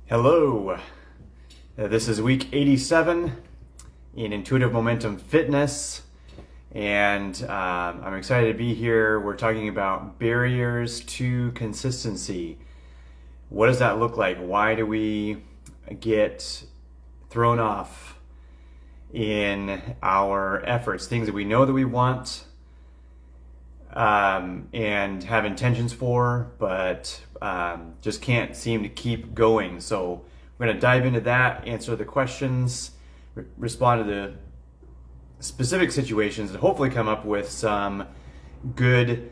Hello, this is week 87 in Intuitive Momentum Fitness, and I'm excited to be here. We're talking about barriers to consistency. What does that look like? Why do we get thrown off in our efforts? Things that we know that we want and have intentions for, but just can't seem to keep going. So we're going to dive into that, answer the questions, respond to the specific situations, and hopefully come up with some good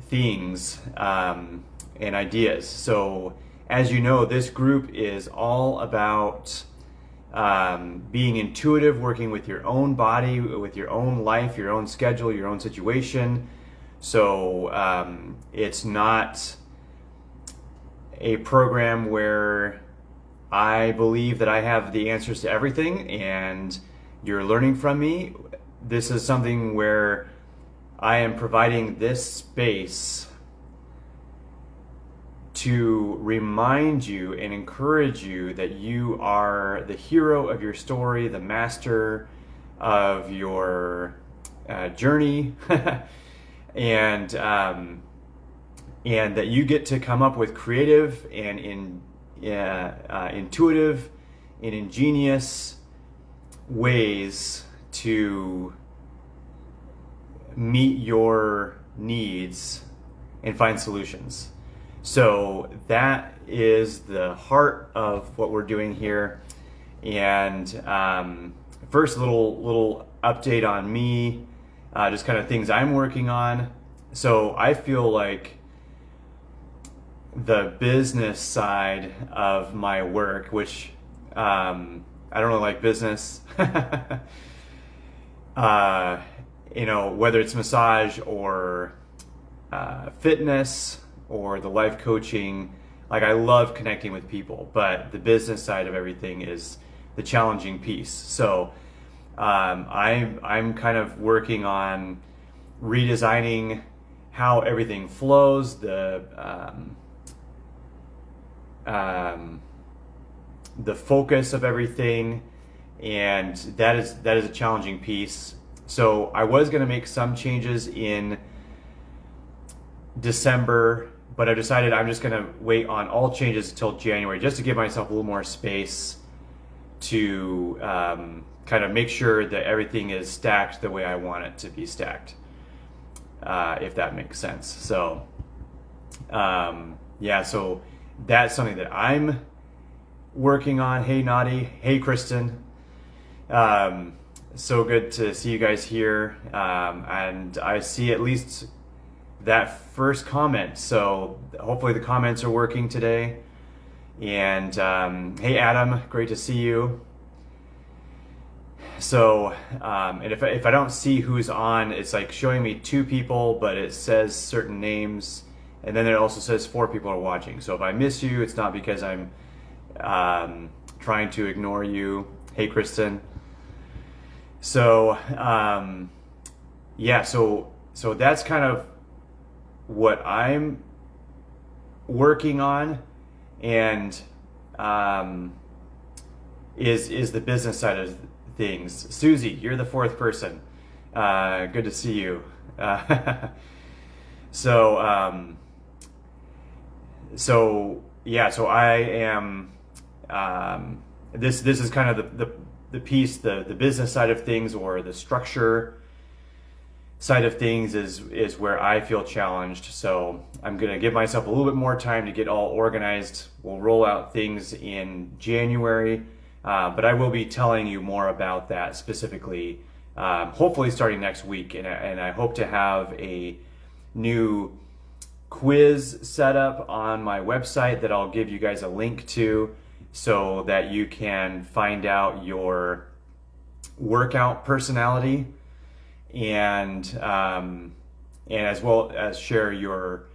things and ideas. So as you know, this group is all about being intuitive, working with your own body, with your own life, your own schedule, your own situation. So it's not a program where I believe that I have the answers to everything and you're learning from me. This is something where I am providing this space to remind you and encourage you that you are the hero of your story, the master of your journey. And that you get to come up with creative and intuitive and ingenious ways to meet your needs and find solutions. So that is the heart of what we're doing here. And first, little update on me. Just kind of things I'm working on. So I feel like the business side of my work, which I don't really like business, whether it's massage or fitness or the life coaching, like I love connecting with people, but the business side of everything is the challenging piece. So I'm kind of working on redesigning how everything flows, the focus of everything, and that is a challenging piece. So I was going to make some changes in December, but I decided I'm just going to wait on all changes until January, just to give myself a little more space to kind of make sure that everything is stacked the way I want it to be stacked, if that makes sense. So so that's something that I'm working on. Hey Nadi, hey Kristen, so good to see you guys here, and I see at least that first comment, so hopefully the comments are working today. And hey Adam, great to see you. So, and if I don't see who's on, it's like showing me 2 people, but it says certain names, and then it also says 4 people are watching. So if I miss you, it's not because I'm trying to ignore you. Hey Kristen. So so that's kind of what I'm working on, and is the business side of things. Susie, you're the 4th person. Good to see you. So I am. This is kind of the piece, the business side of things, or the structure side of things is where I feel challenged. So I'm gonna give myself a little bit more time to get all organized. We'll roll out things in January. But I will be telling you more about that specifically, hopefully starting next week. And I hope to have a new quiz set up on my website that I'll give you guys a link to, so that you can find out your workout personality, and as well as share your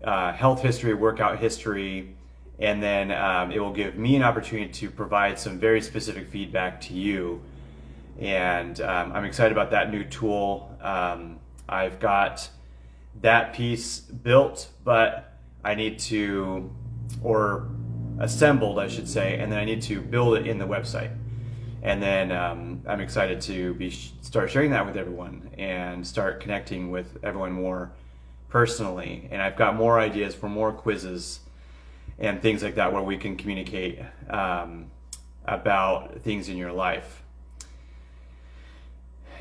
health history, workout history. And then it will give me an opportunity to provide some very specific feedback to you. And I'm excited about that new tool. I've got that piece built, but I need to, or assembled, I should say, and then I need to build it in the website. And then I'm excited to start sharing that with everyone and start connecting with everyone more personally. And I've got more ideas for more quizzes and things like that where we can communicate about things in your life.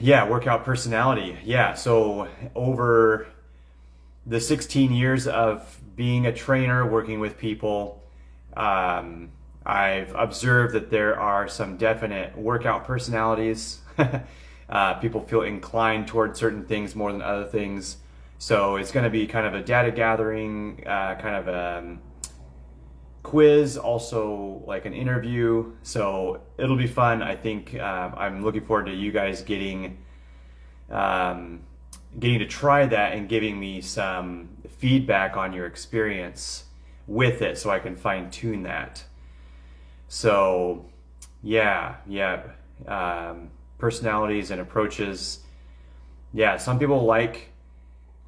Yeah, workout personality. Yeah, so over the 16 years of being a trainer, working with people, I've observed that there are some definite workout personalities. People feel inclined toward certain things more than other things. So it's going to be kind of a data gathering, kind of a quiz, also like an interview. So it'll be fun. I think I'm looking forward to you guys getting to try that and giving me some feedback on your experience with it so I can fine tune that. So yeah, personalities and approaches. Yeah, some people like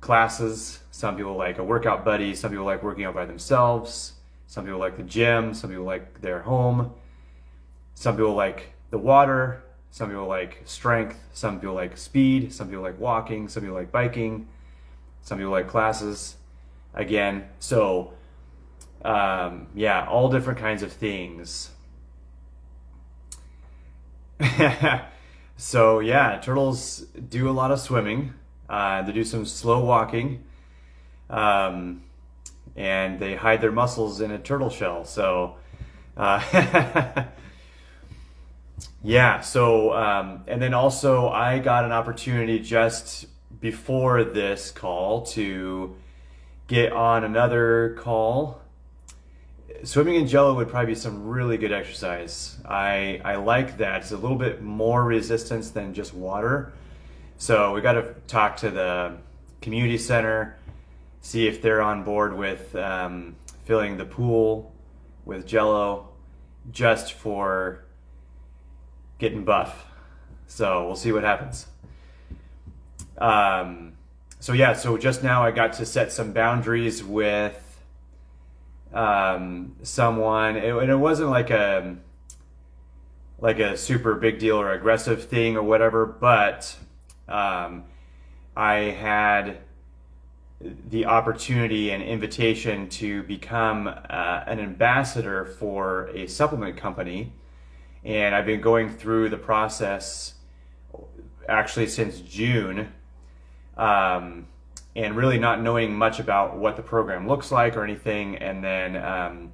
classes, some people like a workout buddy, some people like working out by themselves, some people like the gym, some people like their home, some people like the water, some people like strength, some people like speed, some people like walking, some people like biking, some people like classes again. So yeah, all different kinds of things. So yeah, turtles do a lot of swimming. They do some slow walking, and they hide their muscles in a turtle shell. So yeah, so and then also I got an opportunity just before this call to get on another call. Swimming in Jello would probably be some really good exercise. I like that. It's a little bit more resistance than just water. So we got to talk to the community center, see if they're on board with filling the pool with Jello just for getting buff. So we'll see what happens. So yeah, so just now I got to set some boundaries with someone, and it wasn't like a super big deal or aggressive thing or whatever, but I had the opportunity and invitation to become an ambassador for a supplement company, and I've been going through the process actually since June, and really not knowing much about what the program looks like or anything, and then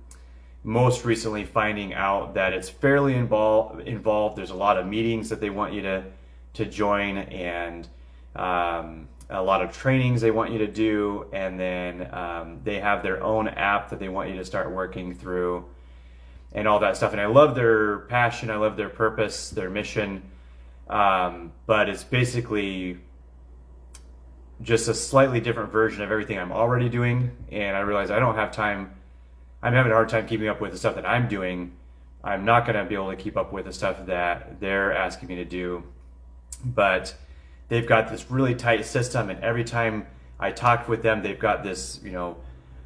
most recently finding out that it's fairly involved. There's a lot of meetings that they want you to join, and a lot of trainings they want you to do, and then they have their own app that they want you to start working through and all that stuff. And I love their passion, I love their purpose, their mission, but it's basically just a slightly different version of everything I'm already doing, and I realize I don't have time. I'm having a hard time keeping up with the stuff that I'm doing. I'm not going to be able to keep up with the stuff that they're asking me to do, but they've got this really tight system, and every time I talked with them, they've got this,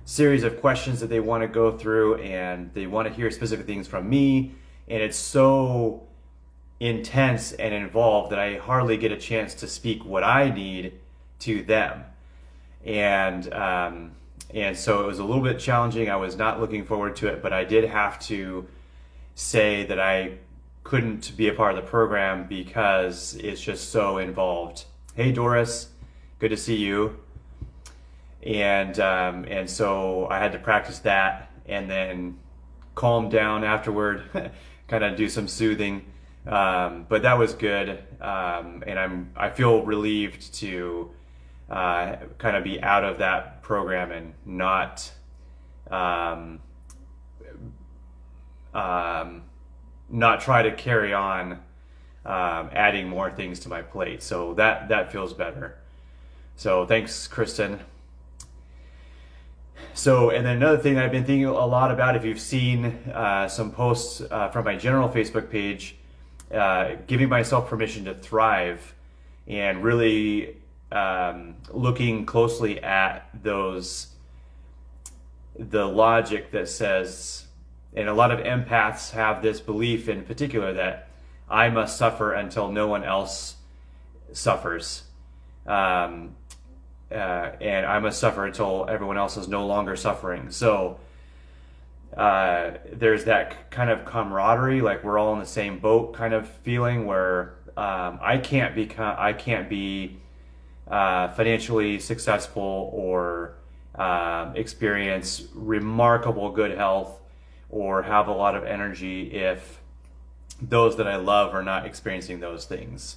series of questions that they want to go through, and they want to hear specific things from me, and it's so intense and involved that I hardly get a chance to speak what I need to them, and so it was a little bit challenging. I was not looking forward to it, but I did have to say that I couldn't be a part of the program because it's just so involved. Hey Doris, good to see you. And so I had to practice that and then calm down afterward, kind of do some soothing. But that was good, and I feel relieved to kind of be out of that program and not try to carry on adding more things to my plate. So that feels better. So thanks, Kristen. So, and then another thing that I've been thinking a lot about, if you've seen some posts from my general Facebook page, giving myself permission to thrive, and really looking closely at the logic that says And a lot of empaths have this belief in particular that I must suffer until no one else suffers. And I must suffer until everyone else is no longer suffering. So there's that kind of camaraderie, like we're all in the same boat kind of feeling, where I can't be financially successful or experience remarkable good health or have a lot of energy if those that I love are not experiencing those things,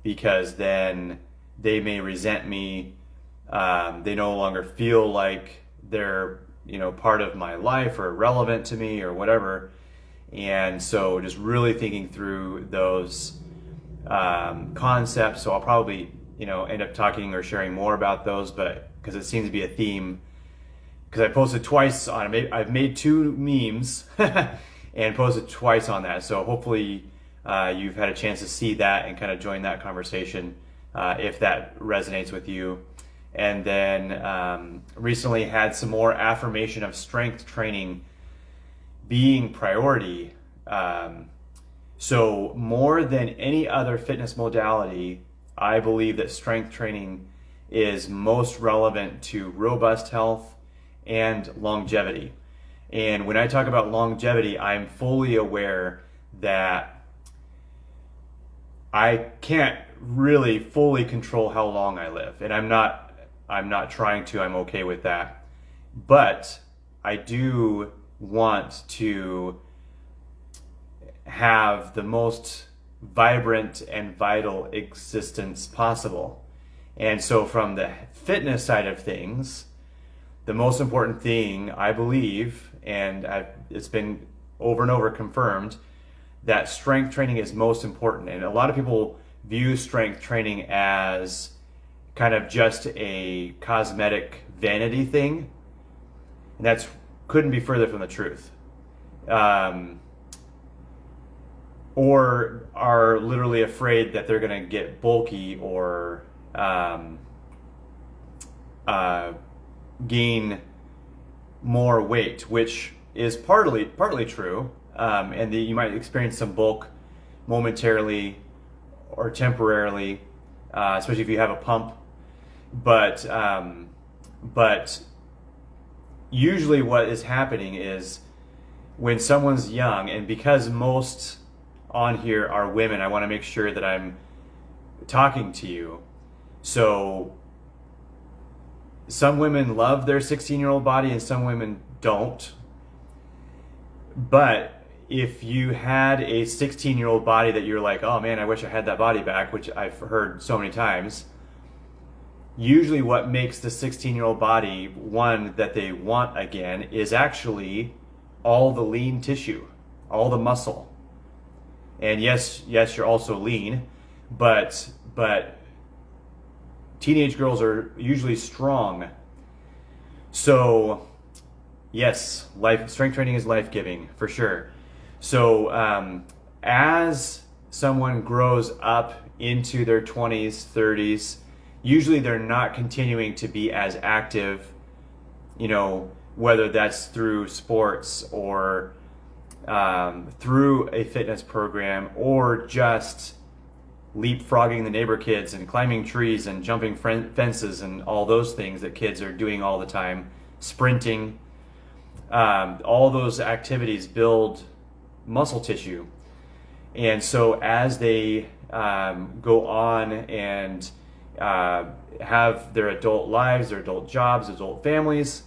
because then they may resent me. They no longer feel like they're, part of my life or relevant to me or whatever. And so just really thinking through those concepts. So I'll probably, end up talking or sharing more about those, but because it seems to be a theme, because I posted twice on it. I've made 2 memes and posted twice on that. So hopefully you've had a chance to see that and kind of join that conversation if that resonates with you. And then recently had some more affirmation of strength training being priority. So more than any other fitness modality, I believe that strength training is most relevant to robust health and longevity. And when I talk about longevity, I'm fully aware that I can't really fully control how long I live. And I'm not trying to. I'm okay with that. But I do want to have the most vibrant and vital existence possible. And so from the fitness side of things, the most important thing, I believe, and it's been over and over confirmed, that strength training is most important. And a lot of people view strength training as kind of just a cosmetic vanity thing. And that's couldn't be further from the truth. Or are literally afraid that they're going to get bulky or gain more weight, which is partly true, and you might experience some bulk momentarily or temporarily, especially if you have a pump. But usually what is happening is when someone's young, and because most on here are women, I want to make sure that I'm talking to you. So some women love their 16-year-old body and some women don't. But if you had a 16-year-old body that you're like, oh man, I wish I had that body back, which I've heard so many times, usually what makes the 16-year-old body one that they want again is actually all the lean tissue, all the muscle. And yes, you're also lean, but teenage girls are usually strong. So yes, strength training is life-giving for sure. So as someone grows up into their 20s, 30s, usually they're not continuing to be as active, whether that's through sports or through a fitness program or just leapfrogging the neighbor kids and climbing trees and jumping fences and all those things that kids are doing all the time, sprinting. All those activities build muscle tissue. And so as they go on and have their adult lives, their adult jobs, adult families,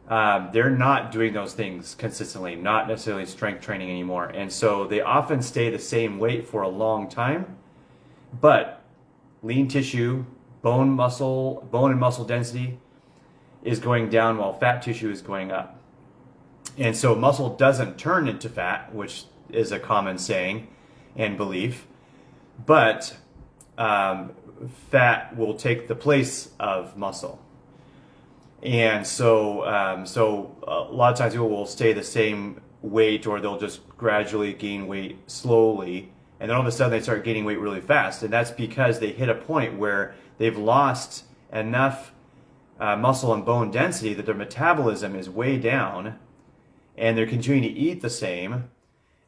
they're not doing those things consistently, not necessarily strength training anymore. And so they often stay the same weight for a long time, but lean tissue, bone and muscle density is going down while fat tissue is going up. And so muscle doesn't turn into fat, which is a common saying and belief, but fat will take the place of muscle. And so a lot of times people will stay the same weight, or they'll just gradually gain weight slowly, and then all of a sudden they start gaining weight really fast. And that's because they hit a point where they've lost enough muscle and bone density that their metabolism is way down, and they're continuing to eat the same,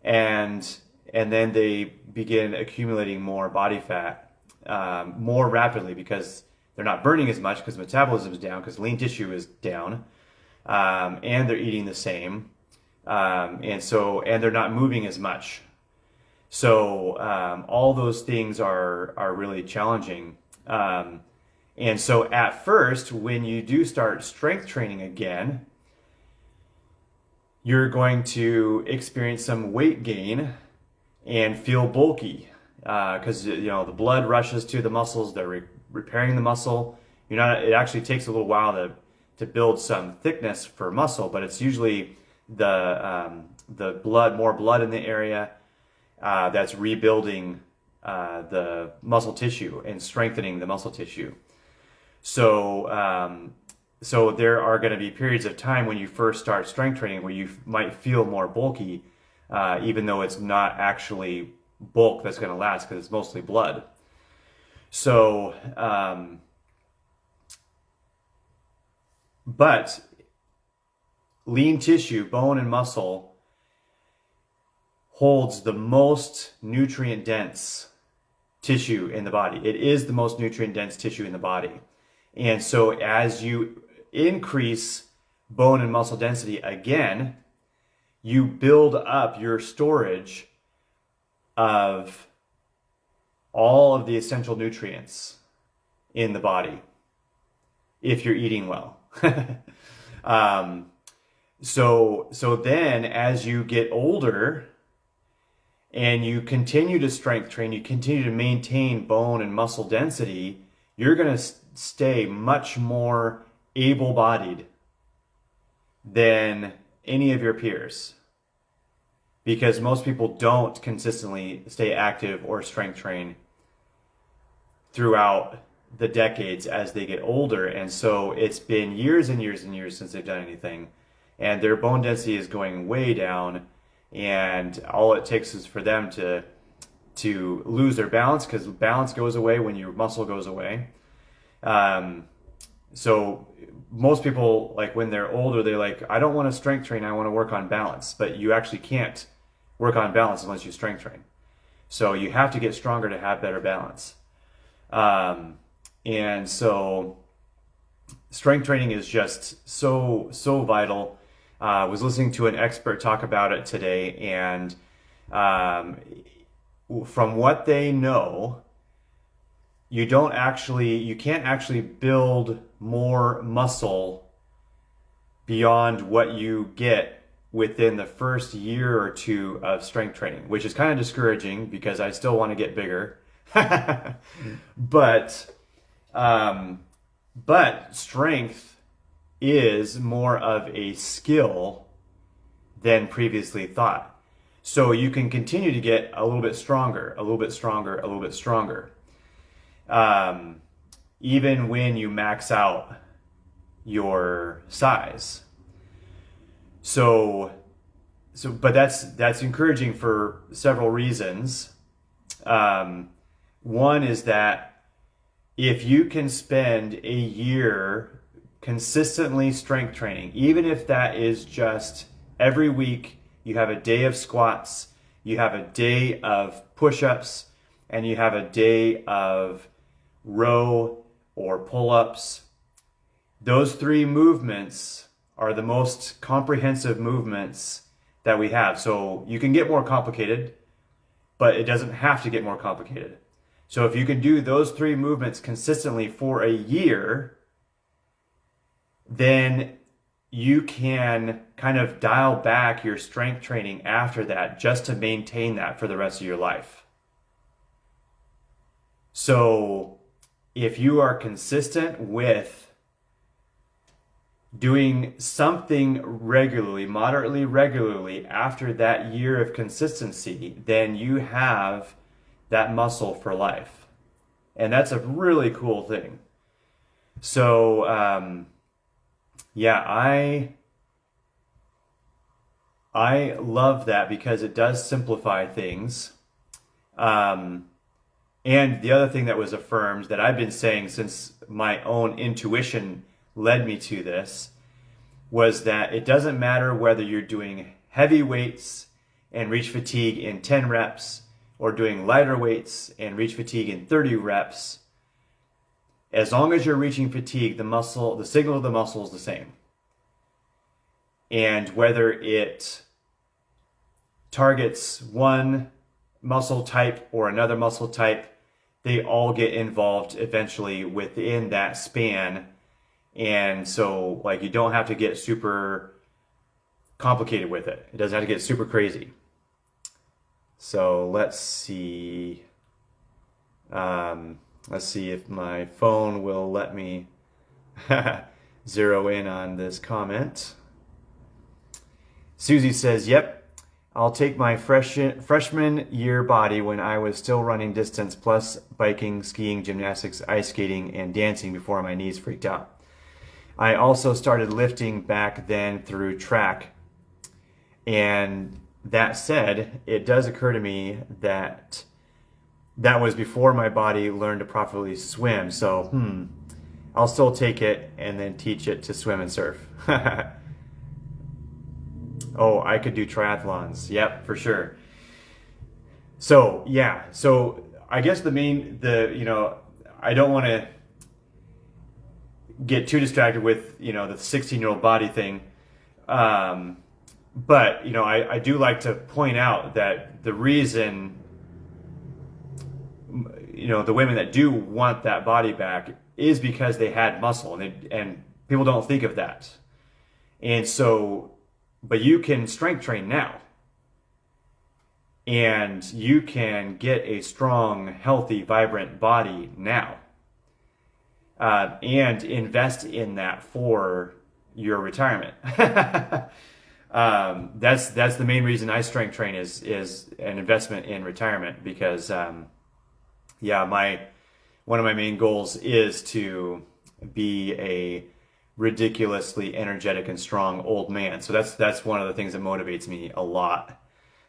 and then they begin accumulating more body fat more rapidly because they're not burning as much because metabolism is down because lean tissue is down, and they're eating the same, and they're not moving as much. So all those things are really challenging. And so at first, when you do start strength training again, you're going to experience some weight gain and feel bulky because the blood rushes to the muscles. They're repairing the muscle. It actually takes a little while to build some thickness for muscle, but it's usually the blood, more blood in the area that's rebuilding the muscle tissue and strengthening the muscle tissue. So there are going to be periods of time when you first start strength training where you might feel more bulky, even though it's not actually bulk that's going to last because it's mostly blood. So, but lean tissue, bone and muscle, holds the most nutrient dense tissue in the body. It is the most nutrient dense tissue in the body. And so as you increase bone and muscle density again, you build up your storage of all of the essential nutrients in the body if you're eating well. So then as you get older and you continue to strength train, you continue to maintain bone and muscle density, you're going to stay much more able-bodied than any of your peers, because most people don't consistently stay active or strength train throughout the decades as they get older. And so it's been years and years and years since they've done anything, and their bone density is going way down, and all it takes is for them to lose their balance, because balance goes away when your muscle goes away. So most people, like when they're older, they're like, I don't want to strength train, I want to work on balance. But you actually can't work on balance unless you strength train. So you have to get stronger to have better balance. And so strength training is just so vital. I was listening to an expert talk about it today, and from what they know, you can't actually build more muscle beyond what you get within the first year or two of strength training, which is kind of discouraging because I still want to get bigger. But strength is more of a skill than previously thought. So you can continue to get a little bit stronger, a little bit stronger, a little bit stronger. Even when you max out your size. But that's encouraging for several reasons. One is that if you can spend a year consistently strength training, even if that is just every week you have a day of squats, you have a day of push-ups, and you have a day of row or pull-ups. Those three movements are the most comprehensive movements that we have. So you can get more complicated, but it doesn't have to get more complicated. So if you can do those three movements consistently for a year, then you can kind of dial back your strength training after that just to maintain that for the rest of your life. So if you are consistent with doing something regularly, moderately regularly after that year of consistency, then you have that muscle for life. And that's a really cool thing. So, I love that because it does simplify things. And the other thing that was affirmed that I've been saying since my own intuition led me to this was that it doesn't matter whether you're doing heavy weights and reach fatigue in 10 reps or doing lighter weights and reach fatigue in 30 reps. As long as you're reaching fatigue, the signal of the muscle is the same. And whether it targets one muscle type or another muscle type, they all get involved eventually within that span. And so, like, you don't have to get super complicated with it. It doesn't have to get super crazy. So let's see. Let's see if my phone will let me zero in on this comment. Susie says, yep, I'll take my freshman year body when I was still running distance, plus biking, skiing, gymnastics, ice skating, and dancing before my knees freaked out. I also started lifting back then through track. And that said, it does occur to me that that was before my body learned to properly swim. So, I'll still take it and then teach it to swim and surf. Oh, I could do triathlons. Yep, for sure. So, yeah. So, I guess I don't want to get too distracted with, the 16-year-old body thing. But, I do like to point out that the reason, the women that do want that body back is because they had muscle, and people don't think of that. And so, but you can strength train now, and you can get a strong, healthy, vibrant body now, and invest in that for your retirement. That's the main reason I strength train is an investment in retirement, because one of my main goals is to be a ridiculously energetic and strong old man. So that's one of the things that motivates me a lot.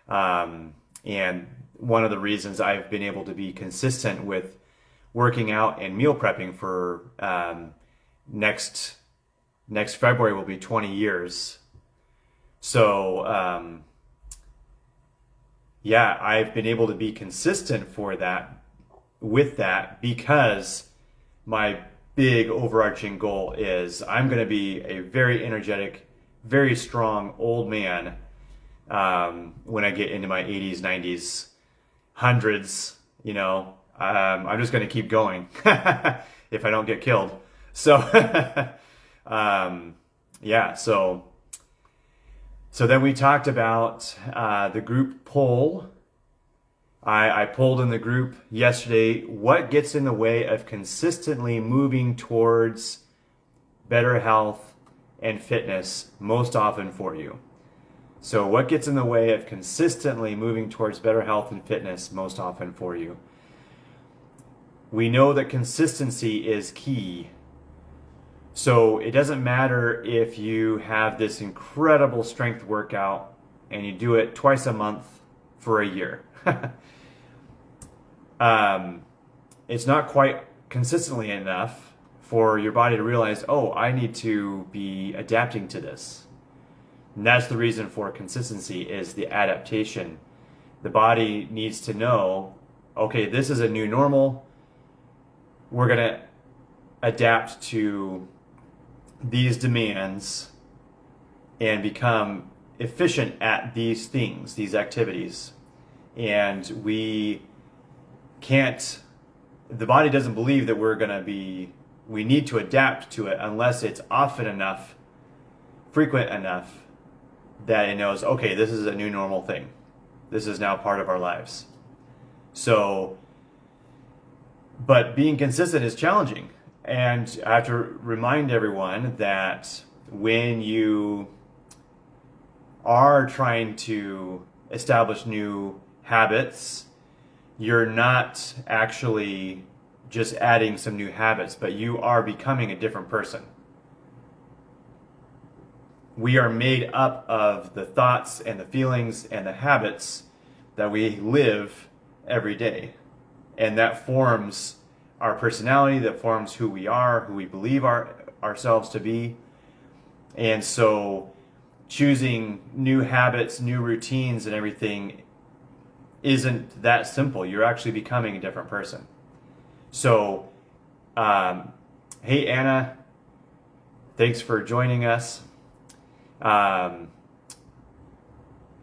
And one of the reasons I've been able to be consistent with working out and meal prepping for next February will be 20 years. So I've been able to be consistent with that because my big overarching goal is I'm going to be a very energetic, very strong old man when I get into my 80s, 90s, hundreds. I'm just going to keep going if I don't get killed. So so then we talked about the group poll. I polled in the group yesterday, what gets in the way of consistently moving towards better health and fitness most often for you? So what gets in the way of consistently moving towards better health and fitness most often for you? We know that consistency is key. So it doesn't matter if you have this incredible strength workout and you do it twice a month for a year. It's not quite consistently enough for your body to realize, oh, I need to be adapting to this. And that's the reason for consistency, is the adaptation. The body needs to know, okay, this is a new normal. We're going to adapt to these demands and become efficient at these things, these activities. And the body doesn't believe that we need to adapt to it unless it's often enough, frequent enough, that it knows, okay, this is a new normal thing. This is now part of our lives. So, but being consistent is challenging. And I have to remind everyone that when you are trying to establish new habits, you're not actually just adding some new habits, but you are becoming a different person. We are made up of the thoughts and the feelings and the habits that we live every day. And that forms our personality, that forms who we are, who we believe ourselves to be. And so choosing new habits, new routines, and everything isn't that simple. You're actually becoming a different person. So, hey, Anna, thanks for joining us.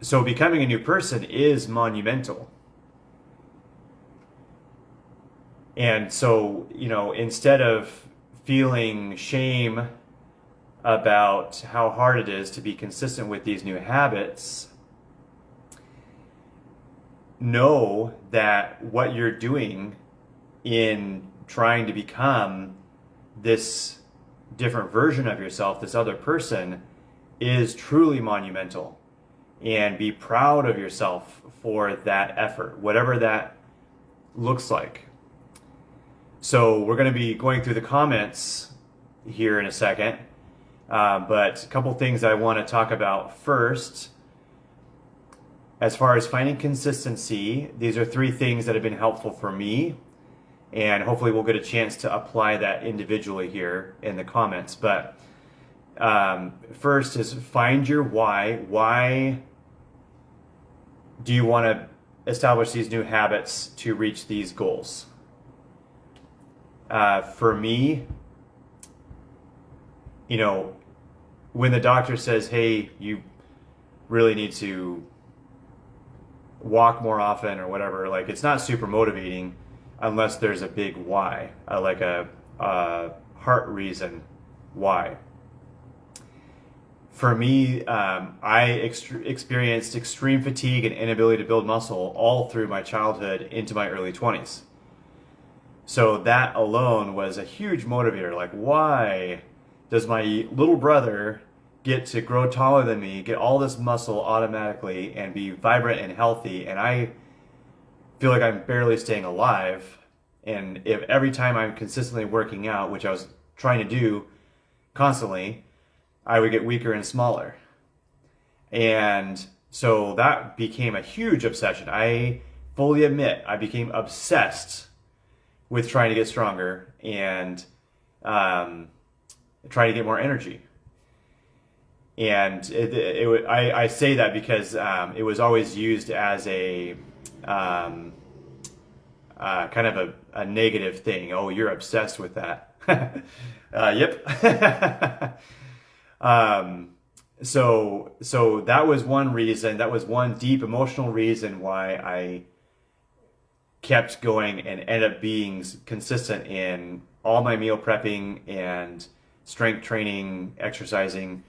So becoming a new person is monumental. And so, instead of feeling shame about how hard it is to be consistent with these new habits, know that what you're doing in trying to become this different version of yourself, this other person, is truly monumental. And be proud of yourself for that effort, whatever that looks like. So we're going to be going through the comments here in a second. But a couple things I want to talk about first. As far as finding consistency, these are 3 things that have been helpful for me. And hopefully we'll get a chance to apply that individually here in the comments. But first is find your why. Why do you want to establish these new habits to reach these goals? For me, when the doctor says, hey, you really need to walk more often or whatever, like, it's not super motivating unless there's a big why, like a heart reason why. For me, I experienced extreme fatigue and inability to build muscle all through my childhood into my early 20s. So that alone was a huge motivator. Like, why does my little brother get to grow taller than me, get all this muscle automatically, and be vibrant and healthy, and I feel like I'm barely staying alive? And if every time I'm consistently working out, which I was trying to do constantly, I would get weaker and smaller. And so that became a huge obsession. I fully admit I became obsessed with trying to get stronger and trying to get more energy. And I say that because it was always used as a kind of a negative thing. Oh, you're obsessed with that. Yep. So that was one reason. That was one deep emotional reason why I kept going and ended up being consistent in all my meal prepping and strength training, exercising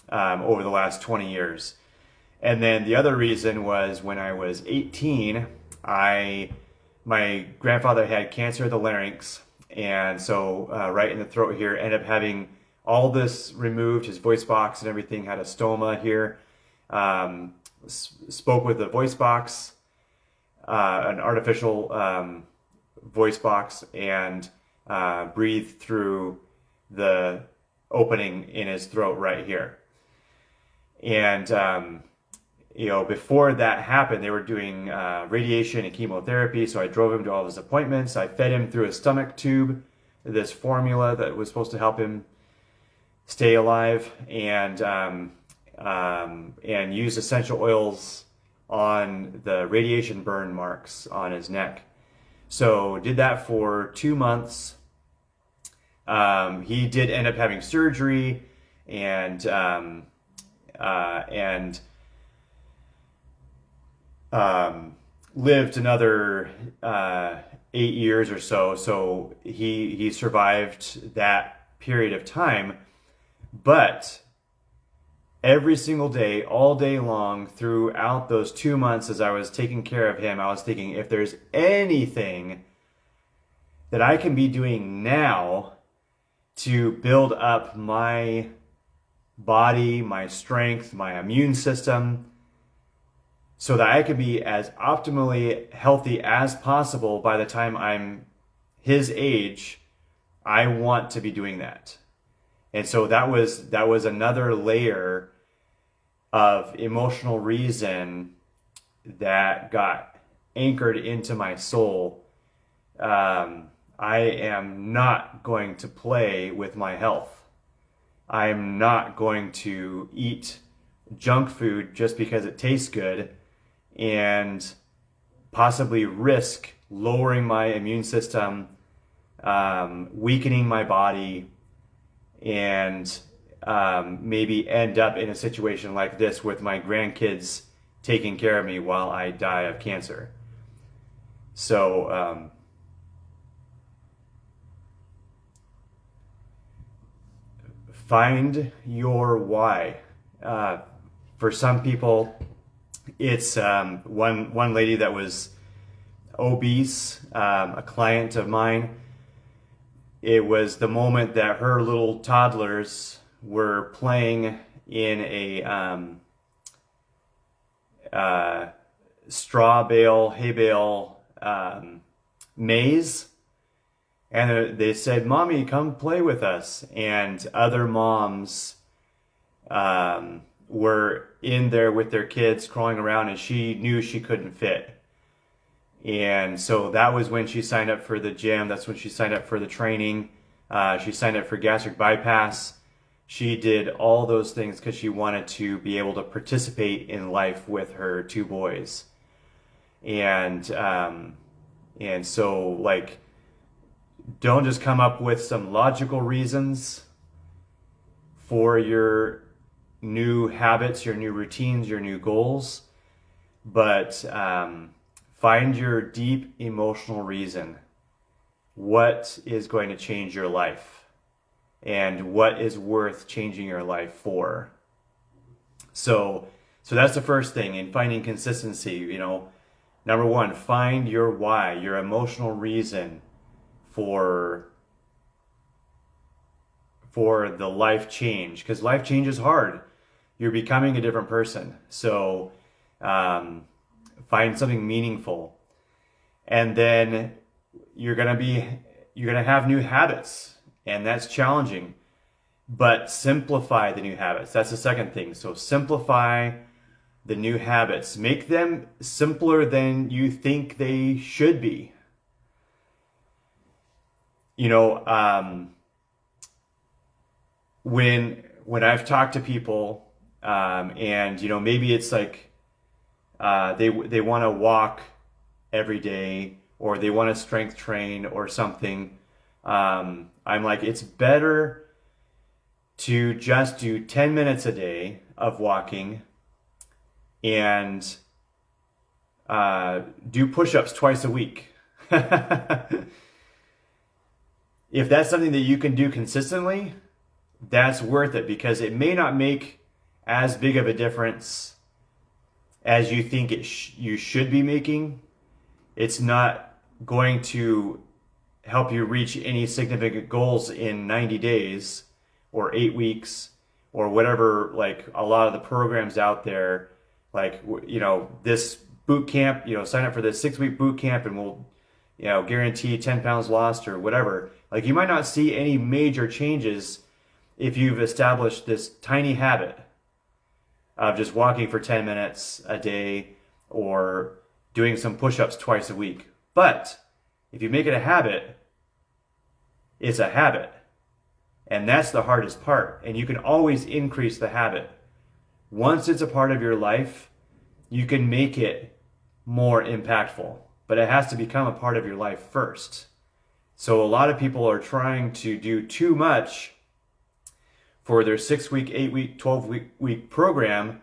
over the last 20 years. And then the other reason was when I was 18, my grandfather had cancer of the larynx, and so right in the throat here, ended up having all this removed. His voice box and everything had a stoma here. Spoke with the voice box, an artificial voice box, and breathed through the opening in his throat right here. And before that happened, they were doing radiation and chemotherapy. So I drove him to all his appointments. I fed him through a stomach tube, this formula that was supposed to help him stay alive, and used essential oils on the radiation burn marks on his neck. So did that for 2 months. He did end up having surgery and lived another 8 years or so. So he survived that period of time. But every single day, all day long, throughout those 2 months as I was taking care of him, I was thinking, if there's anything that I can be doing now to build up my body, my strength, my immune system, so that I could be as optimally healthy as possible by the time I'm his age, I want to be doing that. And so that was another layer of emotional reason that got anchored into my soul. I am not going to play with my health. I'm not going to eat junk food just because it tastes good and possibly risk lowering my immune system, weakening my body, and maybe end up in a situation like this with my grandkids taking care of me while I die of cancer. So, find your why. For some people, it's one lady that was obese, a client of mine. It was the moment that her little toddlers were playing in a straw bale, hay bale maze. And they said, "Mommy, come play with us." And other moms were in there with their kids crawling around, and she knew she couldn't fit. And so that was when she signed up for the gym. That's when she signed up for the training. She signed up for gastric bypass. She did all those things because she wanted to be able to participate in life with her two boys. And so, like, don't just come up with some logical reasons for your new habits, your new routines, your new goals, but find your deep emotional reason. What is going to change your life and what is worth changing your life for? So that's the first thing in finding consistency. Number one, find your why, your emotional reason for the life change, because life change is hard. You're becoming a different person. So find something meaningful, and then you're gonna have new habits, and that's challenging. But simplify the new habits. That's the second thing. So simplify the new habits. Make them simpler than you think they should be. When I've talked to people, and maybe it's like they want to walk every day, or they want to strength train or something. I'm like, it's better to just do 10 minutes a day of walking and do push-ups twice a week. If that's something that you can do consistently, that's worth it, because it may not make as big of a difference as you think you should be making. It's not going to help you reach any significant goals in 90 days or 8 weeks or whatever, like a lot of the programs out there, like, this boot camp, sign up for this 6-week boot camp and we'll, guarantee 10 pounds lost or whatever. Like, you might not see any major changes if you've established this tiny habit of just walking for 10 minutes a day or doing some push-ups twice a week. But if you make it a habit, it's a habit. And that's the hardest part. And you can always increase the habit. Once it's a part of your life, you can make it more impactful. But it has to become a part of your life first. So a lot of people are trying to do too much for their 6-week, 8-week, 12-week program,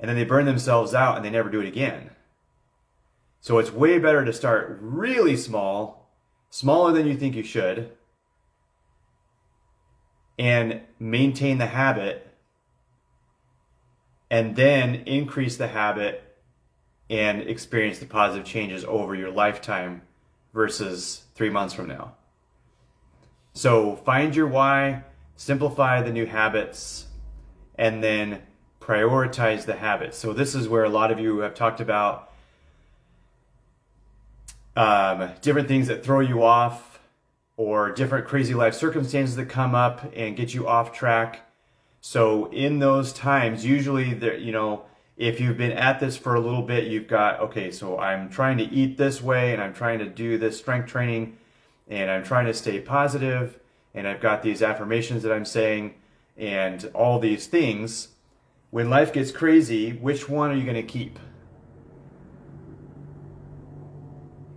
and then they burn themselves out and they never do it again. So it's way better to start really small, smaller than you think you should, and maintain the habit, and then increase the habit and experience the positive changes over your lifetime versus 3 months from now. So find your why, simplify the new habits, and then prioritize the habits. So this is where a lot of you have talked about different things that throw you off, or different crazy life circumstances that come up and get you off track. So in those times, usually there, if you've been at this for a little bit, you've got, okay, so I'm trying to eat this way, and I'm trying to do this strength training, and I'm trying to stay positive, and I've got these affirmations that I'm saying, and all these things. When life gets crazy, which one are you going to keep?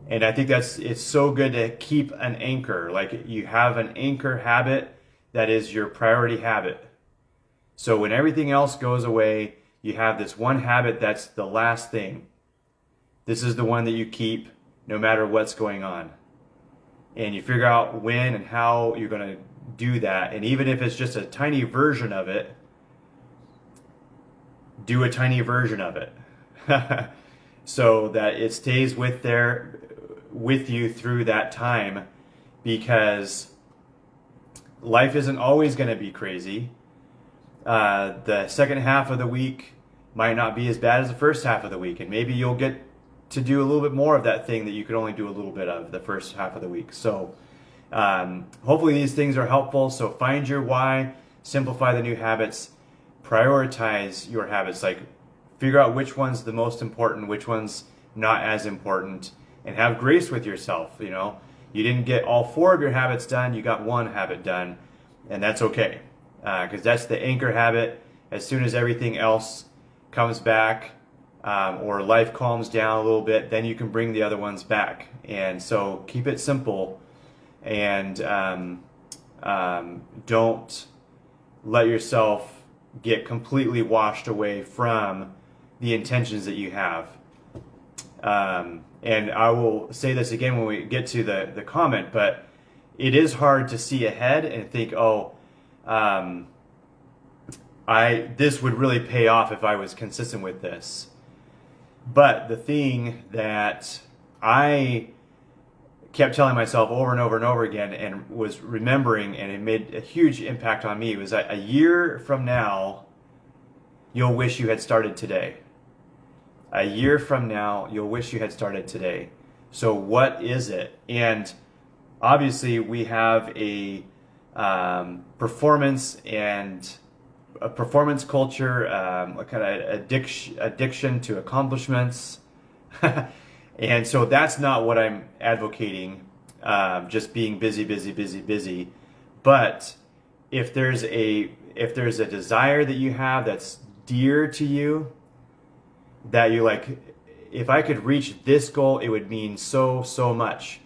And I think it's so good to keep an anchor. Like you have an anchor habit that is your priority habit. So when everything else goes away, you have this one habit that's the last thing. This is the one that you keep no matter what's going on. And you figure out when and how you're going to do that. And even if it's just a tiny version of it, do a tiny version of it. So that it stays with you through that time, because life isn't always going to be crazy. The second half of the week might not be as bad as the first half of the week, and maybe you'll get to do a little bit more of that thing that you could only do a little bit of the first half of the week. So hopefully these things are helpful. So find your why, simplify the new habits, prioritize your habits, like figure out which one's the most important, which one's not as important, and have grace with yourself. You know, you didn't get all 4 of your habits done, you got 1 habit done, and that's okay, because that's the anchor habit. As soon as everything else comes back, or life calms down a little bit, then you can bring the other ones back. And so keep it simple, and don't let yourself get completely washed away from the intentions that you have. And I will say this again when we get to the comment, but it is hard to see ahead and think, this would really pay off if I was consistent with this. But the thing that I kept telling myself over and over and over again, and was remembering, and it made a huge impact on me, was that a year from now, you'll wish you had started today. A year from now, you'll wish you had started today. So what is it? And obviously we have a performance culture, a kind of addiction to accomplishments. And so that's not what I'm advocating, just being busy. But if there's a desire that you have that's dear to you, that you like, if I could reach this goal, it would mean so much.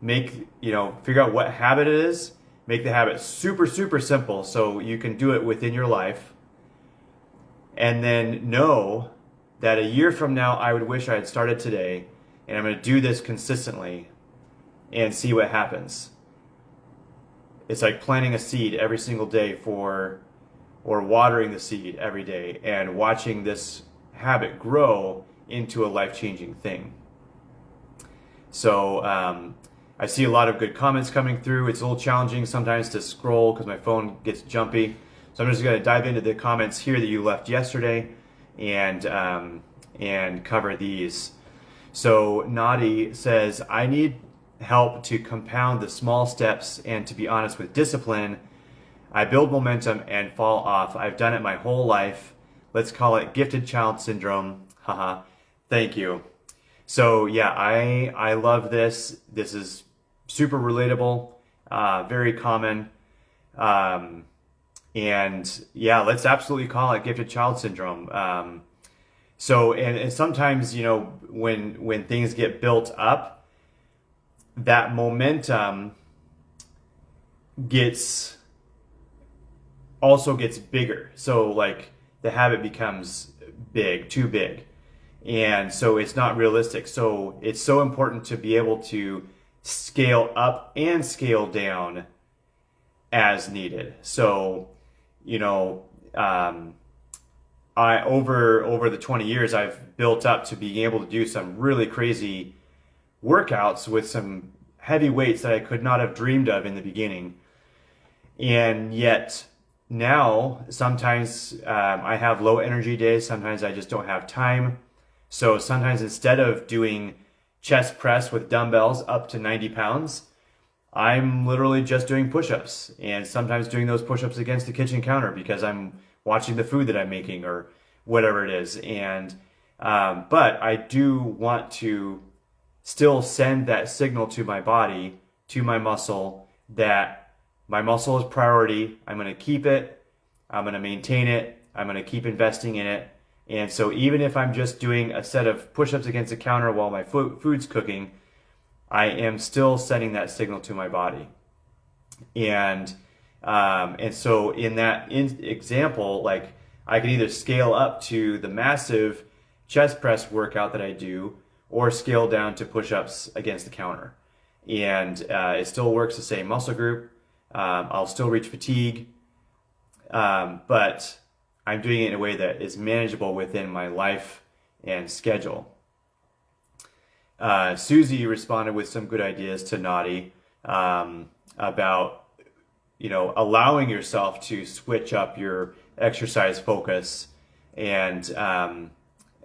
Figure out what habit it is, make the habit super simple so you can do it within your life. And then know that a year from now, I would wish I had started today, and I'm going to do this consistently and see what happens. It's like planting a seed every single day or watering the seed every day and watching this habit grow into a life-changing thing. So I see a lot of good comments coming through. It's a little challenging sometimes to scroll because my phone gets jumpy. So I'm just going to dive into the comments here that you left yesterday and cover these. So Nadi says, I need help to compound the small steps and, to be honest, with discipline. I build momentum and fall off. I've done it my whole life. Let's call it gifted child syndrome. Haha. Thank you. So yeah, I love this. This is super relatable, very common. And yeah, let's absolutely call it gifted child syndrome. So sometimes, when things get built up, that momentum gets bigger. So like the habit becomes too big. And so it's not realistic. So it's so important to be able to scale up and scale down as needed. So, I over the 20 years, I've built up to being able to do some really crazy workouts with some heavy weights that I could not have dreamed of in the beginning. And yet now, sometimes I have low energy days. Sometimes I just don't have time. So sometimes instead of doing chest press with dumbbells up to 90 pounds, I'm literally just doing push-ups, and sometimes doing those push-ups against the kitchen counter because I'm watching the food that I'm making or whatever it is. And but I do want to still send that signal to my body, to my muscle, that my muscle is priority. I'm going to keep it. I'm going to maintain it. I'm going to keep investing in it. And so even if I'm just doing a set of push-ups against the counter while my food's cooking, I am still sending that signal to my body. And so in that example, like I can either scale up to the massive chest press workout that I do, or scale down to push-ups against the counter. And it still works the same muscle group. I'll still reach fatigue, but I'm doing it in a way that is manageable within my life and schedule. Susie responded with some good ideas to Naughty about allowing yourself to switch up your exercise focus and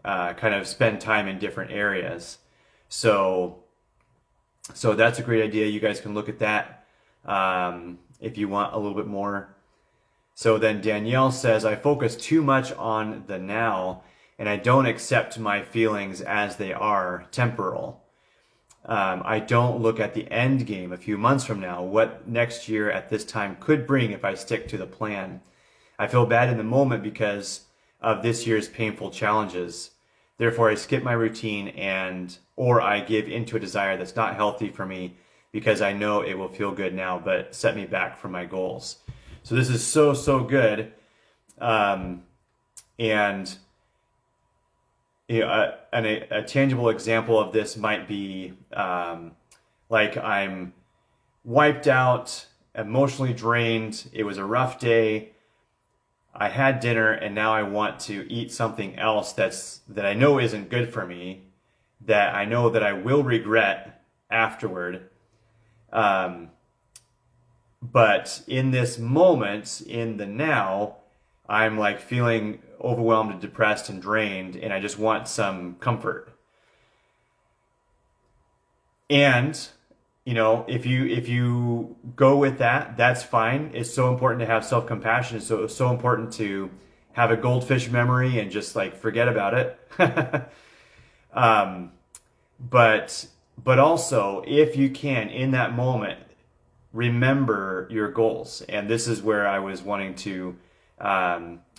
kind of spend time in different areas. So that's a great idea. You guys can look at that if you want a little bit more. So then Danielle says, I focus too much on the now and I don't accept my feelings as they are, temporal. I don't look at the end game a few months from now, what next year at this time could bring if I stick to the plan. I feel bad in the moment because of this year's painful challenges. Therefore, I skip my routine or I give into a desire that's not healthy for me because I know it will feel good now, but set me back from my goals. So this is so good. And a tangible example of this might be like I'm wiped out, emotionally drained. It was a rough day. I had dinner and now I want to eat something else that I know isn't good for me, that I know that I will regret afterward. But in this moment, in the now, I'm like feeling overwhelmed and depressed and drained, and I just want some comfort. And if you go with that, that's fine. It's so important to have self-compassion. It's so important to have a goldfish memory and just like forget about it. But also, if you can, in that moment, remember your goals. And this is where I was wanting to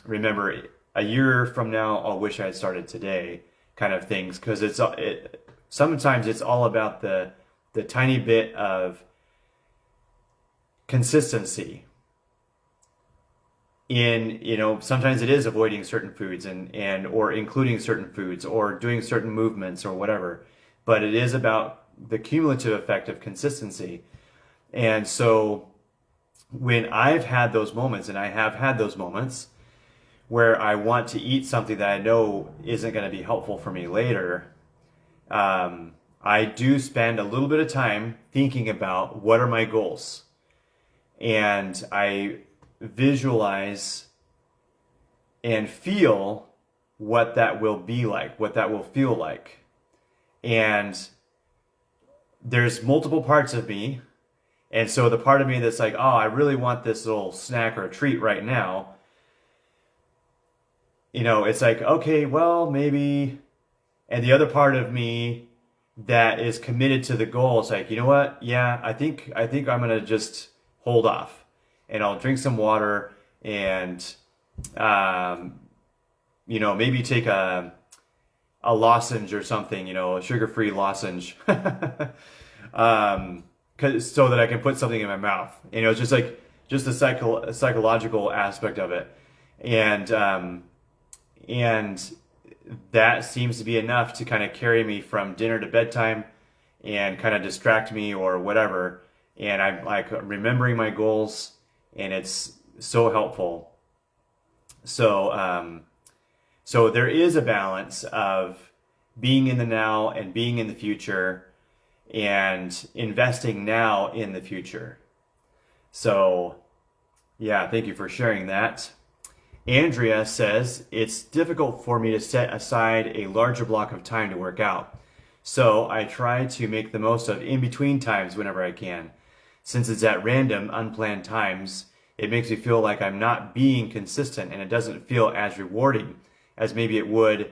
remember a year from now, I'll wish I had started today kind of things. Because sometimes it's all about the tiny bit of consistency in, sometimes it is avoiding certain foods or including certain foods or doing certain movements or whatever. But it is about the cumulative effect of consistency. And so when I've had those moments, and I have had those moments where I want to eat something that I know isn't going to be helpful for me later, I do spend a little bit of time thinking about what are my goals. And I visualize and feel what that will be like, what that will feel like. And there's multiple parts of me. And so the part of me that's like, oh, I really want this little snack or a treat right now. It's like, okay, well, maybe. And the other part of me that is committed to the goal is like, you know what? Yeah, I think I'm going to just hold off. And I'll drink some water and, maybe take a lozenge or something, a sugar-free lozenge. So that I can put something in my mouth. It's just the psychological aspect of it. And that seems to be enough to kind of carry me from dinner to bedtime and kind of distract me or whatever. And I'm like remembering my goals, and it's so helpful. So there is a balance of being in the now and being in the future and investing now in the future. So, yeah, thank you for sharing that. Andrea says, it's difficult for me to set aside a larger block of time to work out. So I try to make the most of in-between times whenever I can. Since it's at random, unplanned times, it makes me feel like I'm not being consistent, and it doesn't feel as rewarding as maybe it would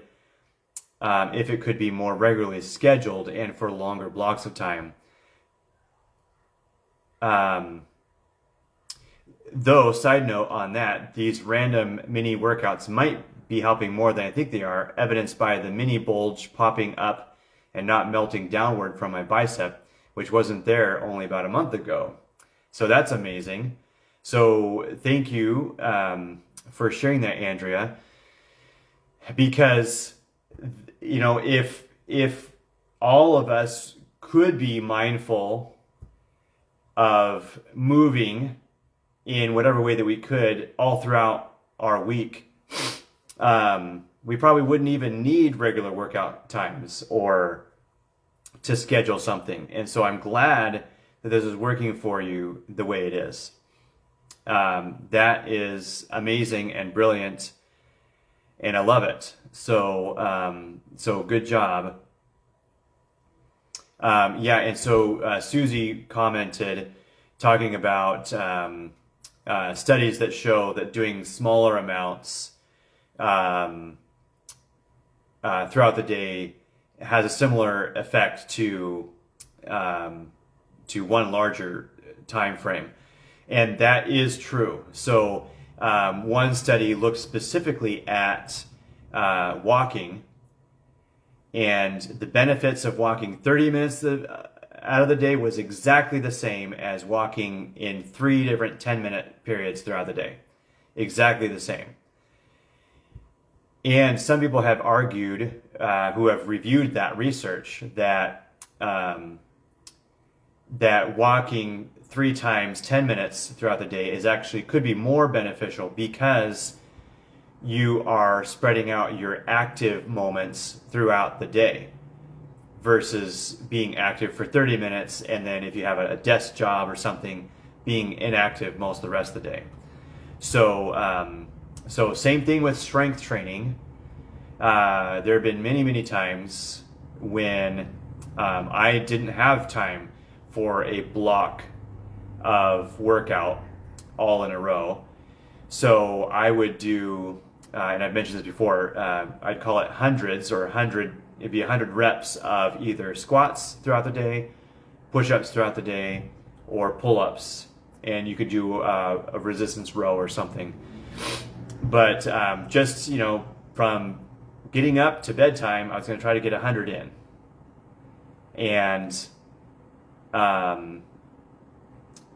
if it could be more regularly scheduled and for longer blocks of time. Though, side note on that, these random mini workouts might be helping more than I think they are, evidenced by the mini bulge popping up and not melting downward from my bicep, which wasn't there only about a month ago. So that's amazing. So thank you for sharing that, Andrea, because if all of us could be mindful of moving in whatever way that we could all throughout our week, we probably wouldn't even need regular workout times or to schedule something. And so I'm glad that this is working for you the way it is. That is amazing and brilliant, and I love it. So good job. And so Susie commented talking about studies that show that doing smaller amounts throughout the day has a similar effect to one larger time frame. And that is true. So one study looked specifically at walking and the benefits of walking 30 minutes out of the day was exactly the same as walking in 3 different 10-minute periods throughout the day. Exactly the same. And some people have argued, who have reviewed that research, that that walking 3 times 10 minutes throughout the day could be more beneficial because you are spreading out your active moments throughout the day versus being active for 30 minutes and then if you have a desk job or something, being inactive most of the rest of the day. So same thing with strength training. There have been many times when I didn't have time for a block of workout all in a row. So I would do, and I've mentioned this before, I'd call it hundreds or 100, it'd be 100 reps of either squats throughout the day, push-ups throughout the day, or pull-ups. And you could do a resistance row or something. But just, from getting up to bedtime, I was going to try to get 100 in. And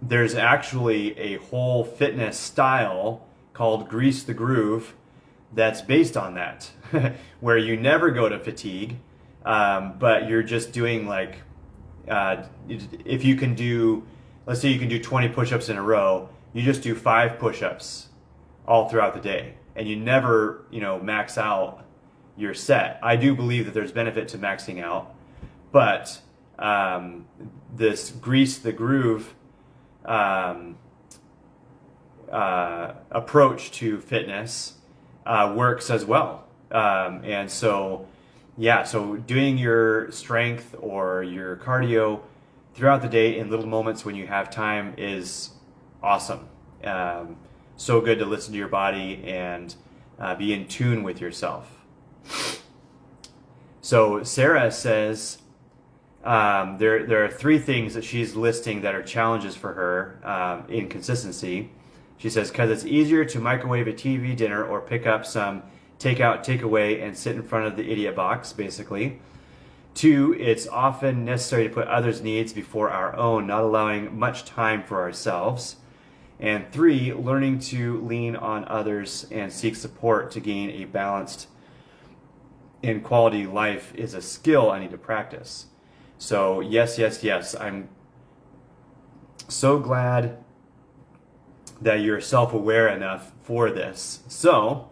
there's actually a whole fitness style called Grease the Groove that's based on that, where you never go to fatigue, but you're just doing like, if you can do, let's say you can do 20 push-ups in a row, you just do 5 push-ups all throughout the day, and you never, max out your set. I do believe that there's benefit to maxing out, but this Grease the Groove approach to fitness works as well. And so doing your strength or your cardio throughout the day in little moments when you have time is awesome. So good to listen to your body and be in tune with yourself. So Sarah says there are 3 things that she's listing that are challenges for her in consistency. She says, because it's easier to microwave a TV dinner or pick up some takeout, takeaway, and sit in front of the idiot box, basically. 2, it's often necessary to put others' needs before our own, not allowing much time for ourselves. And 3, learning to lean on others and seek support to gain a balanced and quality life is a skill I need to practice. So yes, I'm so glad that you're self-aware enough for this. So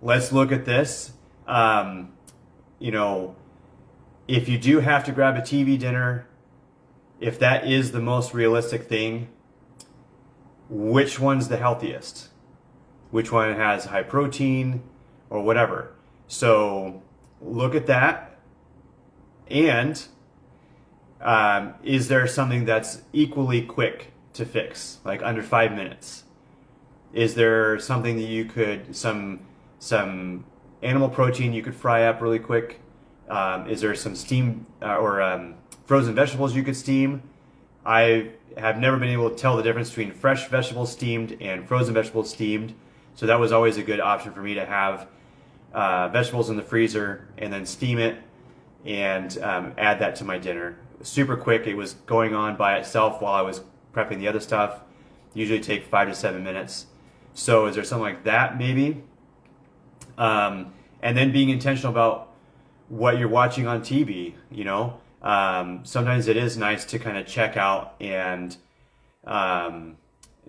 let's look at this. If you do have to grab a TV dinner, if that is the most realistic thing, which one's the healthiest? Which one has high protein or whatever? So look at that. And is there something that's equally quick to fix, like under 5 minutes? Is there something that you could, some animal protein you could fry up really quick? Is there some steam or frozen vegetables you could steam? I have never been able to tell the difference between fresh vegetables steamed and frozen vegetables steamed. So that was always a good option for me to have vegetables in the freezer and then steam it and add that to my dinner. Super quick. It was going on by itself while I was prepping the other stuff. Usually take 5 to 7 minutes. So is there something like that maybe? And then being intentional about what you're watching on TV, you know. Sometimes it is nice to kind of check out and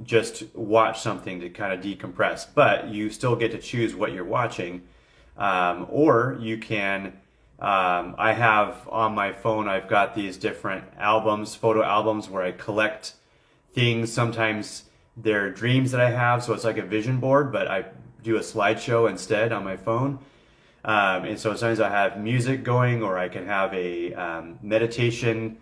just watch something to kind of decompress, but you still get to choose what you're watching. Or you can, I have on my phone, I've got these different albums, photo albums where I collect things. Sometimes they're dreams that I have, so it's like a vision board, but I do a slideshow instead on my phone. And so sometimes I have music going, or I can have a meditation,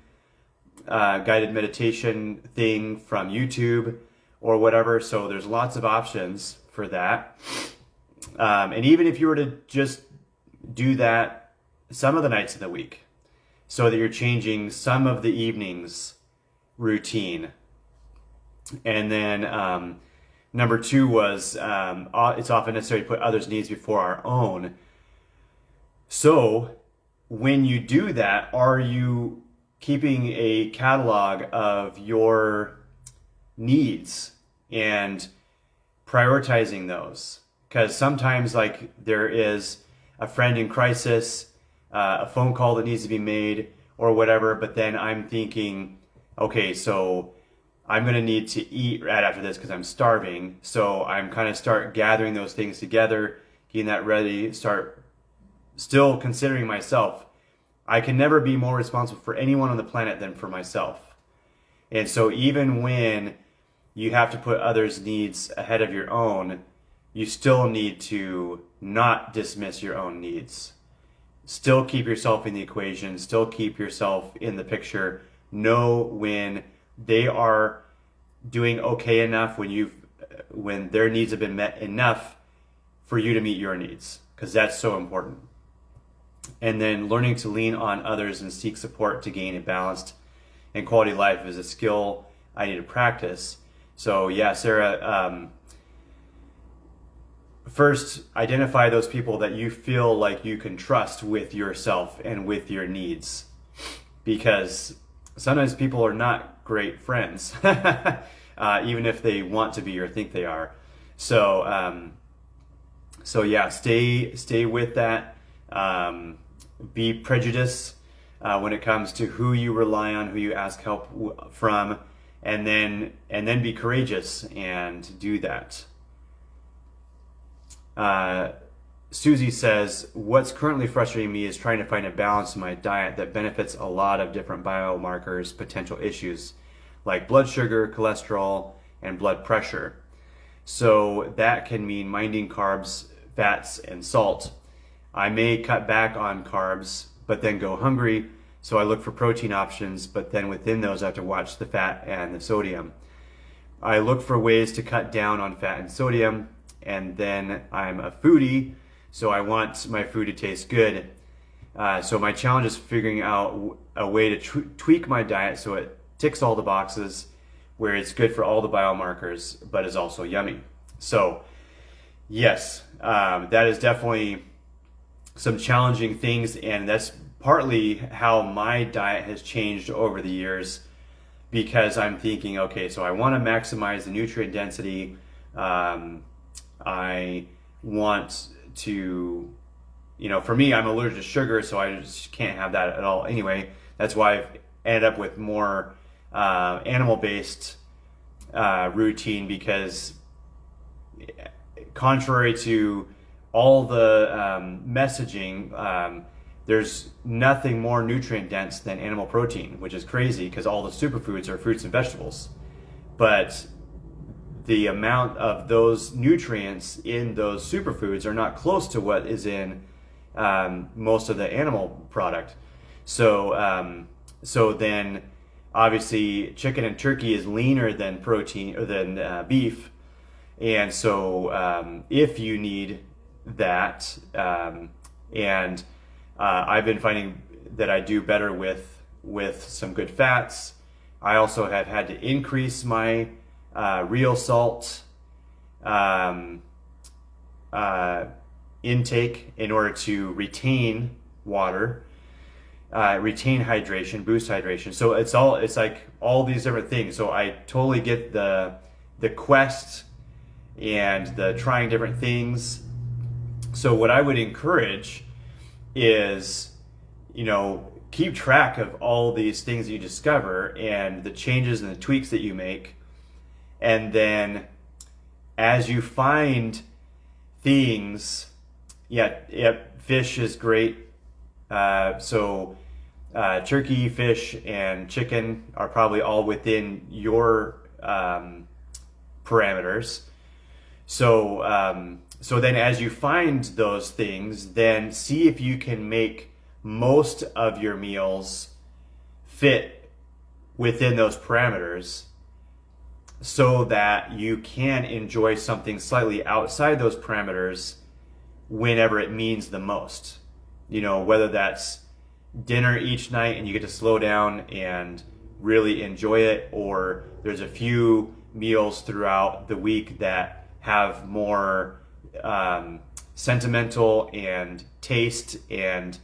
guided meditation thing from YouTube or whatever. So there's lots of options for that. And even if you were to just do that some of the nights of the week, so that you're changing some of the evenings routine. And then number 2 was it's often necessary to put others' needs before our own. So when you do that, are you keeping a catalog of your needs and prioritizing those? Because sometimes, like, there is a friend in crisis, a phone call that needs to be made or whatever, but then I'm thinking, okay, so I'm going to need to eat right after this because I'm starving. So I'm kind of start gathering those things together, getting that ready, start still considering myself. I can never be more responsible for anyone on the planet than for myself. And so even when you have to put others' needs ahead of your own, you still need to not dismiss your own needs. Still keep yourself in the equation, still keep yourself in the picture. Know when they are doing okay enough, when their needs have been met enough for you to meet your needs, because that's so important. And then learning to lean on others and seek support to gain a balanced and quality life is a skill I need to practice. So yeah, Sarah, first identify those people that you feel like you can trust with yourself and with your needs, because sometimes people are not great friends, even if they want to be or think they are. So yeah, stay with that. Be prejudiced when it comes to who you rely on, who you ask help from, and then be courageous and do that. Susie says, what's currently frustrating me is trying to find a balance in my diet that benefits a lot of different biomarkers, potential issues like blood sugar, cholesterol, and blood pressure. So that can mean minding carbs, fats, and salt. I may cut back on carbs, but then go hungry, so I look for protein options, but then within those I have to watch the fat and the sodium. I look for ways to cut down on fat and sodium, and then I'm a foodie, so I want my food to taste good. So my challenge is figuring out a way to tweak my diet so it ticks all the boxes, where it's good for all the biomarkers, but is also yummy. So yes, that is definitely some challenging things, and that's partly how my diet has changed over the years, because I'm thinking, okay, so I want to maximize the nutrient density. I want to, for me, I'm allergic to sugar, so I just can't have that at all anyway. That's why I've ended up with more animal-based routine, because contrary to all the messaging, there's nothing more nutrient dense than animal protein, which is crazy because all the superfoods are fruits and vegetables. But the amount of those nutrients in those superfoods are not close to what is in most of the animal product. So then obviously chicken and turkey is leaner than protein or than beef. And so if you need that, I've been finding that I do better with some good fats, I also have had to increase my real salt intake in order to retain water, retain hydration, boost hydration. So it's like all these different things. So I totally get the quest and the trying different things. So what I would encourage is, keep track of all these things that you discover and the changes and the tweaks that you make. And then as you find things, fish is great. So turkey, fish, and chicken are probably all within your parameters. So then as you find those things, then see if you can make most of your meals fit within those parameters so that you can enjoy something slightly outside those parameters whenever it means the most. Whether that's dinner each night and you get to slow down and really enjoy it, or there's a few meals throughout the week that have more sentimental and taste and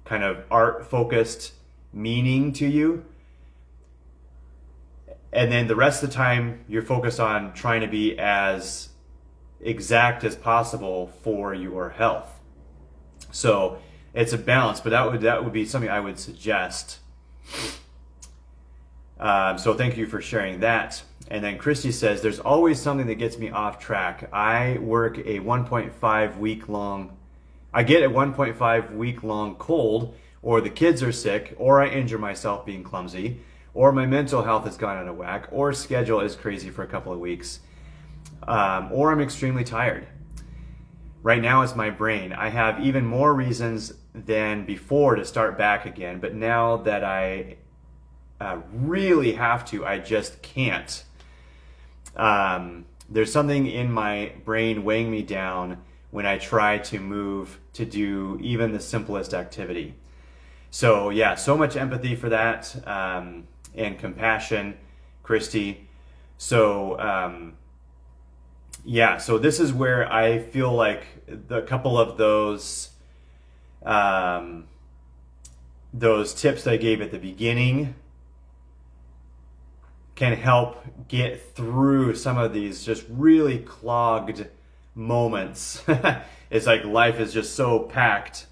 kind of art focused meaning to you. And then the rest of the time you're focused on trying to be as exact as possible for your health. So it's a balance, but that would be something I would suggest. So thank you for sharing that. And then Christy says, there's always something that gets me off track. I get a 1.5 week long cold, or the kids are sick, or I injure myself being clumsy, or my mental health has gone out of whack, or schedule is crazy for a couple of weeks, or I'm extremely tired. Right now it's my brain. I have even more reasons than before to start back again, but now that I really have to, I just can't. There's something in my brain weighing me down when I try to move to do even the simplest activity. So yeah, so much empathy for that, and compassion, Christy. So so this is where I feel like the couple of those tips that I gave at the beginning can help get through some of these just really clogged moments. It's like life is just so packed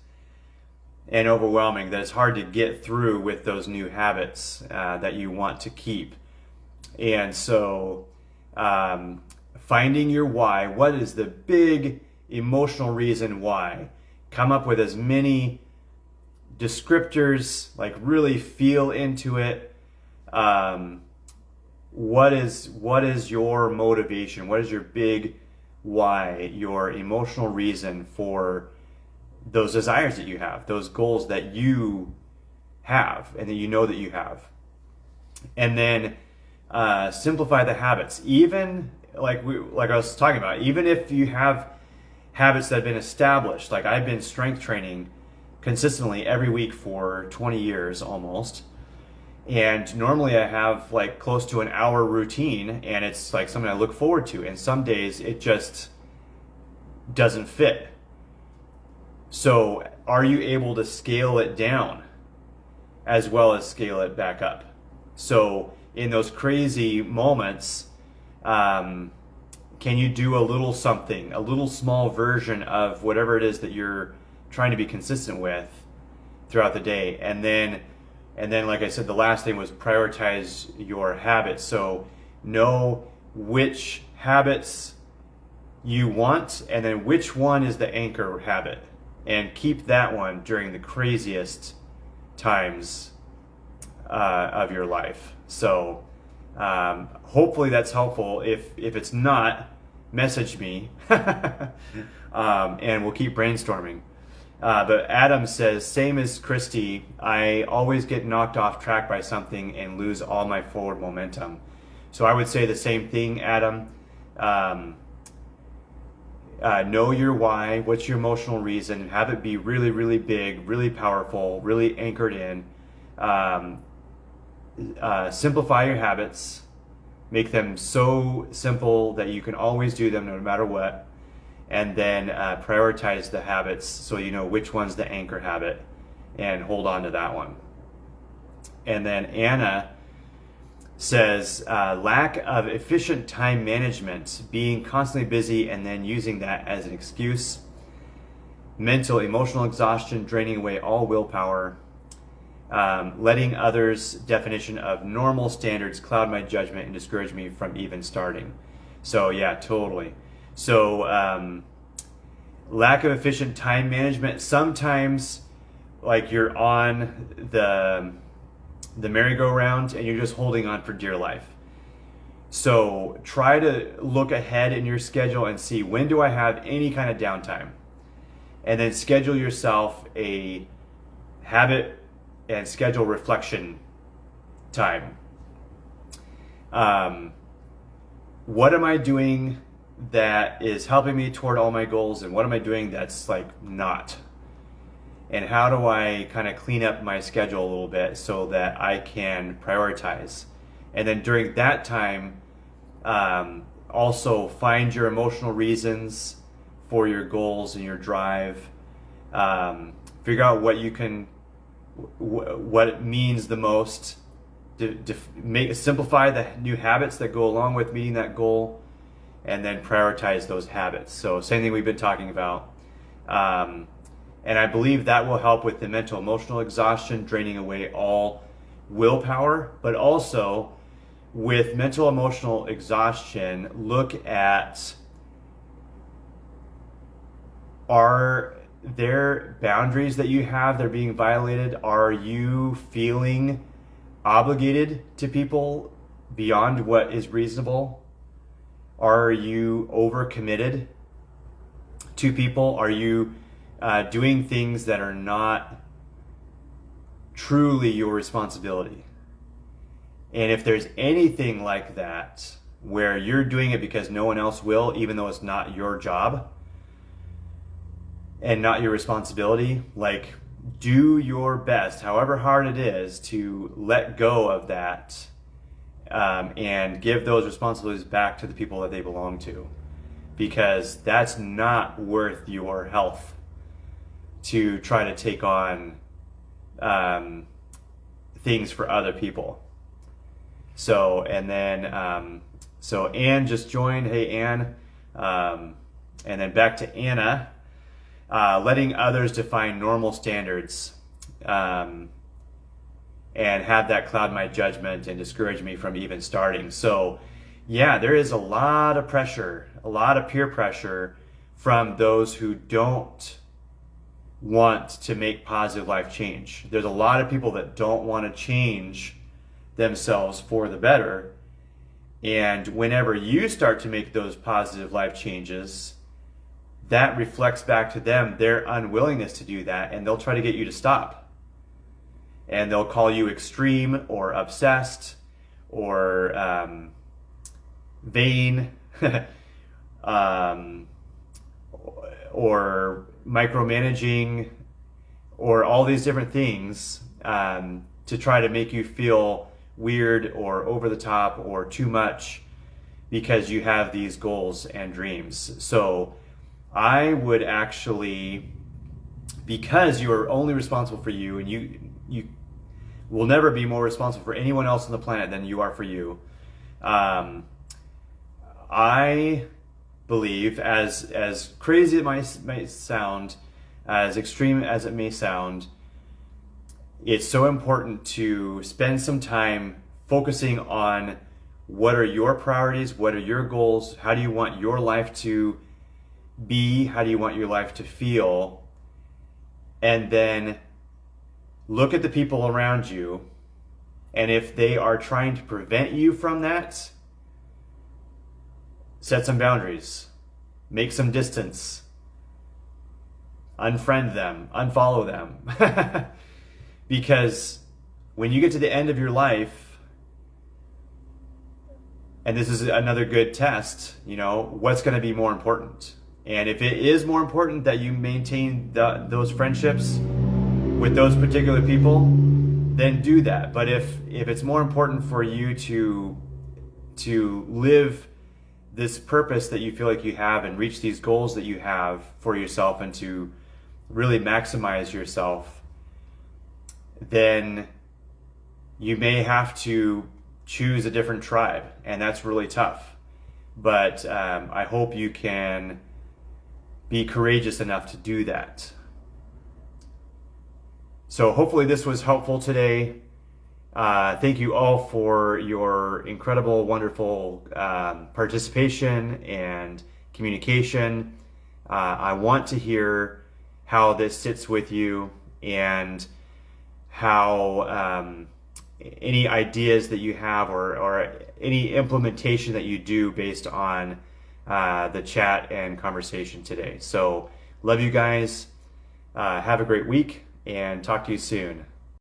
and overwhelming that it's hard to get through with those new habits that you want to keep. And so finding your why, what is the big emotional reason why? Come up with as many descriptors, like really feel into it. What is your motivation? What is your big why, your emotional reason for those desires that you have, those goals that you have and that you know that you have? And then simplify the habits. Even like I was talking about, even if you have habits that have been established, like I've been strength training consistently every week for 20 years almost. And normally I have like close to an hour routine, and it's like something I look forward to. And some days it just doesn't fit. So are you able to scale it down as well as scale it back up? So in those crazy moments, can you do a little something, a little small version of whatever it is that you're trying to be consistent with throughout the day? And then, like I said, the last thing was prioritize your habits. So know which habits you want, and then which one is the anchor habit, and keep that one during the craziest times of your life. So hopefully that's helpful. If it's not, message me and we'll keep brainstorming. But Adam says, same as Christy, I always get knocked off track by something and lose all my forward momentum. So I would say the same thing, Adam. Know your why, what's your emotional reason, have it be really, really big, really powerful, really anchored in. simplify your habits, make them so simple that you can always do them no matter what, and then prioritize the habits so you know which one's the anchor habit and hold on to that one. And then Anna says, lack of efficient time management, being constantly busy and then using that as an excuse, mental, emotional exhaustion, draining away all willpower, letting others' definition of normal standards cloud my judgment and discourage me from even starting. So yeah, totally. So lack of efficient time management. Sometimes like you're on the merry-go-round and you're just holding on for dear life. So try to look ahead in your schedule and see, when do I have any kind of downtime? And then schedule yourself a habit and schedule reflection time. What am I doing that is helping me toward all my goals, and what am I doing that's like not? And how do I kind of clean up my schedule a little bit so that I can prioritize? And then during that time, also find your emotional reasons for your goals and your drive. Figure out what you can, what it means the most. Simplify the new habits that go along with meeting that goal, and then prioritize those habits. So same thing we've been talking about. And I believe that will help with the mental emotional exhaustion, draining away all willpower, but also with mental emotional exhaustion, look at, are there boundaries that you have that are being violated? Are you feeling obligated to people beyond what is reasonable? Are you overcommitted to people? Are you doing things that are not truly your responsibility? And if there's anything like that, where you're doing it because no one else will, even though it's not your job and not your responsibility, like, do your best, however hard it is, to let go of that and give those responsibilities back to the people that they belong to, because that's not worth your health to try to take on things for other people. So, and then, so Anne just joined. Hey, Anne. And then back to Anna, letting others define normal standards and have that cloud my judgment and discourage me from even starting. So yeah, there is a lot of pressure, a lot of peer pressure from those who don't want to make positive life change. There's a lot of people that don't want to change themselves for the better. And whenever you start to make those positive life changes, that reflects back to them their unwillingness to do that, and they'll try to get you to stop. And they'll call you extreme or obsessed or vain or micromanaging or all these different things to try to make you feel weird or over the top or too much because you have these goals and dreams. So I would actually, because you are only responsible for you, and you will never be more responsible for anyone else on the planet than you are for you. I believe, as crazy it might sound, as extreme as it may sound, it's so important to spend some time focusing on what are your priorities, what are your goals, how do you want your life to be, how do you want your life to feel, and then look at the people around you, and if they are trying to prevent you from that, set some boundaries, make some distance, unfriend them, unfollow them. Because when you get to the end of your life, and this is another good test, what's going to be more important? And if it is more important that you maintain those friendships with those particular people, then do that. But if it's more important for you to live this purpose that you feel like you have and reach these goals that you have for yourself and to really maximize yourself, then you may have to choose a different tribe, and that's really tough. But I hope you can be courageous enough to do that. So hopefully this was helpful today. Thank you all for your incredible, wonderful participation and communication. I want to hear how this sits with you and how any ideas that you have or any implementation that you do based on the chat and conversation today. So love you guys. Have a great week and talk to you soon.